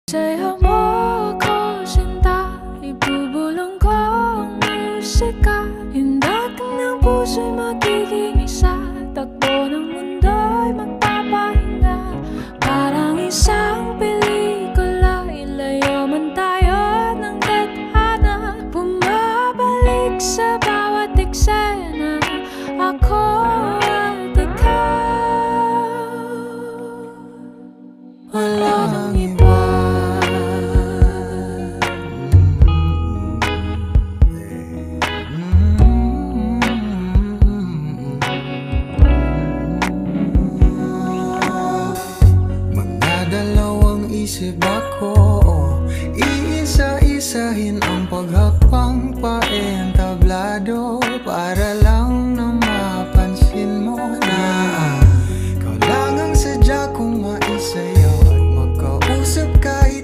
Sayaw mo ako, sinta, ibubulong ko ang musika. Hindak ng puso'y magiging isa, takbo ng mundo'y magpapahinga. Parang isang pelikula, ilayo man tayo ng tadhana. Bumabalik sa bawat eksena, ako at ikaw. Walang iba. Isip ako, iisa-isahin ang paghakbang paentablado.